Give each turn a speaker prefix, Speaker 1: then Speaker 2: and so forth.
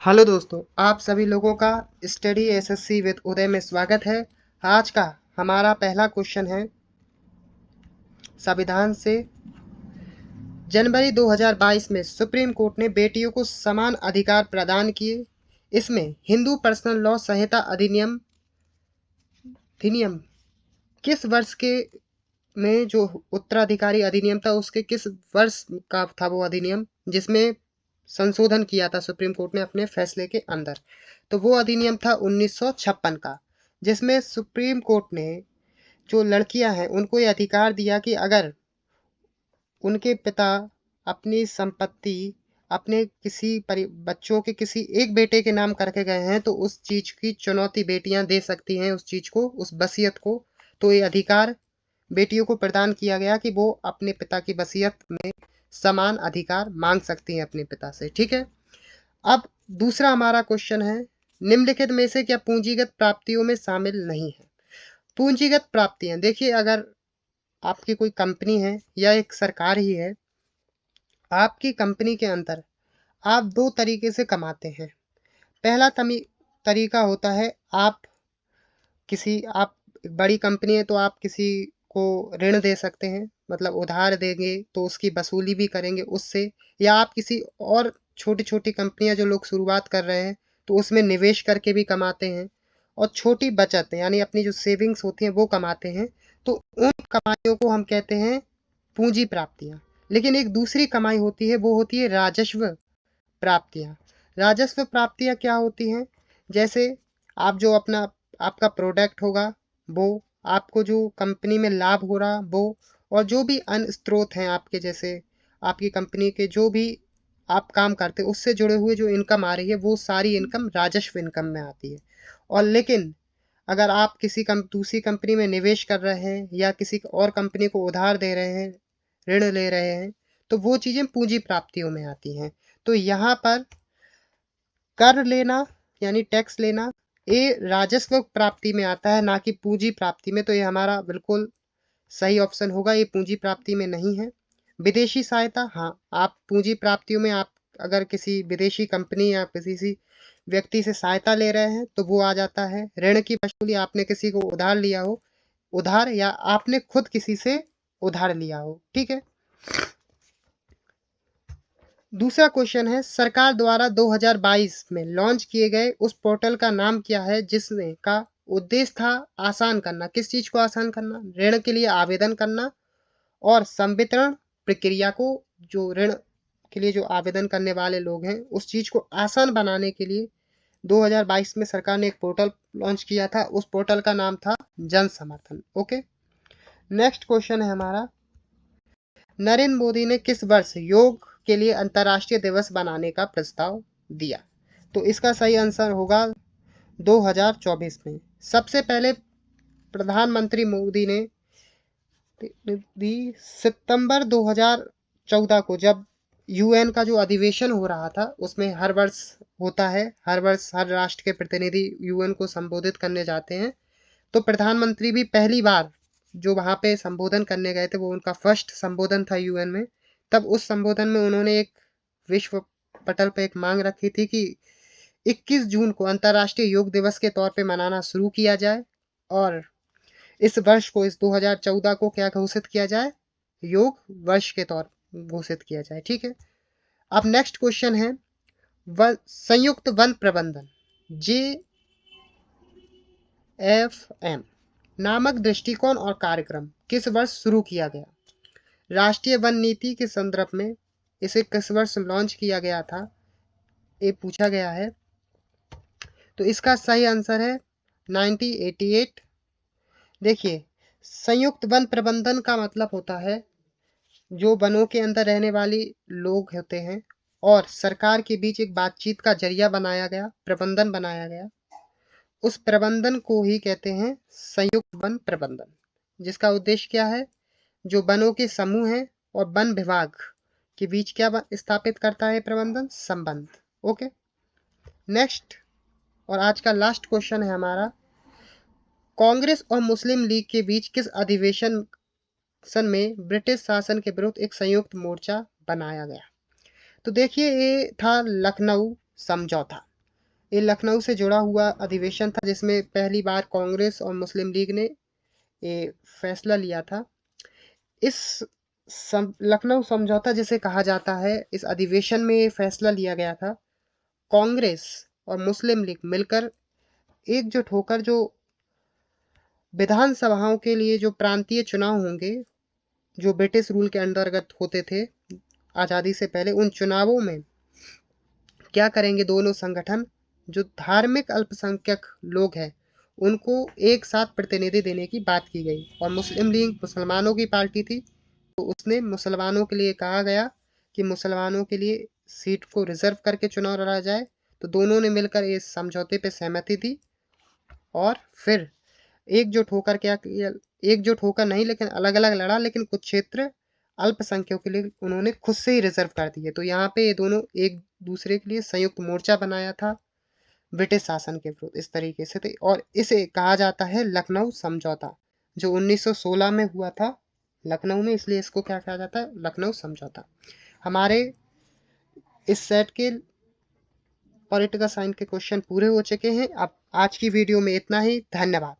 Speaker 1: Hello दोस्तों, आप सभी लोगों का स्टडी एसएससी विद उदय में स्वागत है। आज का हमारा पहला क्वेश्चन है संविधान से। जनवरी 2022 में सुप्रीम कोर्ट ने बेटियों को समान अधिकार प्रदान किए। इसमें हिंदू पर्सनल लॉ संहिता अधिनियम किस वर्ष के में जो उत्तराधिकारी अधिनियम था उसके किस वर्ष का था वो अधिनियम जिसमें संशोधन किया था सुप्रीम कोर्ट ने अपने फैसले के अंदर। तो वो अधिनियम था 1956 का, जिसमें सुप्रीम कोर्ट ने जो लड़कियां हैं उनको ये अधिकार दिया कि अगर उनके पिता अपनी संपत्ति अपने बच्चों के किसी एक बेटे के नाम करके गए हैं तो उस चीज की चुनौती बेटियां दे सकती हैं, उस चीज को, उस वसीयत को। तो ये अधिकार बेटियों को प्रदान किया गया कि वो अपने पिता की वसीयत में समान अधिकार मांग सकती हैं अपने पिता से। ठीक है। अब दूसरा हमारा क्वेश्चन है, निम्नलिखित में से क्या पूंजीगत प्राप्तियों में शामिल नहीं है? पूंजीगत प्राप्तियां देखिए, अगर आपकी कोई कंपनी है या एक सरकार ही है, आपकी कंपनी के अंदर आप दो तरीके से कमाते हैं। पहला तरीका होता है आप बड़ी कंपनी है तो आप किसी को ऋण दे सकते हैं, मतलब उधार देंगे तो उसकी वसूली भी करेंगे उससे। या आप किसी और छोटी छोटी कंपनियां जो लोग शुरुआत कर रहे हैं तो उसमें निवेश करके भी कमाते हैं, और छोटी बचत यानी अपनी जो सेविंग्स होती हैं वो कमाते हैं। तो उन कमाइयों को हम कहते हैं पूंजी प्राप्तियां। लेकिन एक दूसरी कमाई होती है, वो होती है राजस्व प्राप्तियां। राजस्व प्राप्तियां क्या होती हैं? जैसे आप जो आपका प्रोडक्ट होगा वो, आपको जो कंपनी में लाभ हो रहा वो, और जो भी अन्य स्रोत हैं आपके, जैसे आपकी कंपनी के जो भी आप काम करते हैं उससे जुड़े हुए जो इनकम आ रही है वो सारी इनकम राजस्व इनकम में आती है। और लेकिन अगर आप दूसरी कंपनी में निवेश कर रहे हैं या किसी और कंपनी को उधार दे रहे हैं, ऋण ले रहे हैं, तो वो चीजें पूंजी प्राप्तियों में आती हैं। तो यहाँ पर कर लेना यानी टैक्स लेना ये राजस्व प्राप्ति में आता है, ना कि पूंजी प्राप्ति में। तो ये हमारा बिल्कुल सही ऑप्शन होगा, ये पूंजी प्राप्ति में नहीं है। विदेशी सहायता, हाँ, आप पूंजी प्राप्तियों में आप अगर किसी विदेशी कंपनी या किसी व्यक्ति से सहायता ले रहे हैं तो वो आ जाता है। ऋण की वसूली, आपने किसी को उधार लिया हो, उधार, या आपने खुद किसी से उधार लिया हो। ठीक है। दूसरा क्वेश्चन है, सरकार द्वारा 2022 में लॉन्च किए गए उस पोर्टल का नाम क्या है जिसने का उद्देश्य था आसान करना? किस चीज को आसान करना? ऋण के लिए आवेदन करना और संवितरण प्रक्रिया को, जो ऋण के लिए जो आवेदन करने वाले लोग हैं उस चीज को आसान बनाने के लिए 2022 में सरकार ने एक पोर्टल लॉन्च किया था। उस पोर्टल का नाम था जन समर्थन। ओके। नेक्स्ट क्वेश्चन है हमारा, नरेंद्र मोदी ने किस वर्ष योग के लिए अंतर्राष्ट्रीय दिवस बनाने का प्रस्ताव दिया? तो इसका सही आंसर होगा 2024 में। सबसे पहले प्रधानमंत्री मोदी ने सितंबर 2014 को, जब यूएन का जो अधिवेशन हो रहा था, उसमें हर वर्ष होता है, हर वर्ष हर राष्ट्र के प्रतिनिधि यूएन को संबोधित करने जाते हैं। तो प्रधानमंत्री भी पहली बार जो वहां पे संबोधन करने गए थे, वो उनका फर्स्ट संबोधन था यूएन में। तब उस संबोधन में उन्होंने एक विश्व पटल पे एक मांग रखी थी कि 21 जून को अंतर्राष्ट्रीय योग दिवस के तौर पे मनाना शुरू किया जाए, और इस वर्ष को, इस 2014 को क्या घोषित किया जाए? योग वर्ष के तौर घोषित किया जाए। ठीक है। अब नेक्स्ट क्वेश्चन है, संयुक्त वन प्रबंधन JFM नामक दृष्टिकोण और कार्यक्रम किस वर्ष शुरू किया गया? राष्ट्रीय वन नीति के संदर्भ में इसे किस वर्ष लॉन्च किया गया था, ये पूछा गया है। तो इसका सही आंसर है 1988। देखिए, संयुक्त वन प्रबंधन का मतलब होता है जो वनों के अंदर रहने वाली लोग होते हैं और सरकार के बीच एक बातचीत का जरिया बनाया गया, प्रबंधन बनाया गया। उस प्रबंधन को ही कहते हैं संयुक्त वन प्रबंधन, जिसका उद्देश्य क्या है? जो वनों के समूह हैं और वन विभाग के बीच क्या स्थापित करता है प्रबंधन? संबंध। ओके। नेक्स्ट और आज का लास्ट क्वेश्चन है हमारा, कांग्रेस और मुस्लिम लीग के बीच किस अधिवेशन में ब्रिटिश शासन के विरुद्ध एक संयुक्त मोर्चा बनाया गया? तो देखिए, ये था लखनऊ समझौता। ये लखनऊ से जुड़ा हुआ अधिवेशन था जिसमें पहली बार कांग्रेस और मुस्लिम लीग ने ये फैसला लिया था। इस लखनऊ समझौता जिसे कहा जाता है, इस अधिवेशन में ये फैसला लिया गया था, कांग्रेस और मुस्लिम लीग मिलकर एकजुट होकर जो विधानसभाओं के लिए जो प्रांतीय चुनाव होंगे, जो ब्रिटिश रूल के अंतर्गत होते थे आज़ादी से पहले, उन चुनावों में क्या करेंगे दोनों संगठन, जो धार्मिक अल्पसंख्यक लोग हैं उनको एक साथ प्रतिनिधि देने की बात की गई। और मुस्लिम लीग मुसलमानों की पार्टी थी, तो उसने मुसलमानों के लिए कहा गया कि मुसलमानों के लिए सीट को रिजर्व करके चुनाव लड़ा जाए। तो दोनों ने मिलकर इस समझौते पर सहमति दी और फिर एकजुट होकर क्या किया, एकजुट होकर नहीं लेकिन अलग अलग लड़ा, लेकिन कुछ क्षेत्र अल्पसंख्यकों के लिए उन्होंने खुद से ही रिजर्व कर दिए। तो यहाँ पे ये दोनों एक दूसरे के लिए संयुक्त मोर्चा बनाया था ब्रिटिश शासन के विरुद्ध, इस तरीके से थे। और इसे कहा जाता है लखनऊ समझौता, जो 1916 में हुआ था लखनऊ में, इसलिए इसको क्या कहा जाता है, लखनऊ समझौता। हमारे इस सेट के पॉलिटिकल साइंस के क्वेश्चन पूरे हो चुके हैं। अब आज की वीडियो में इतना ही। धन्यवाद।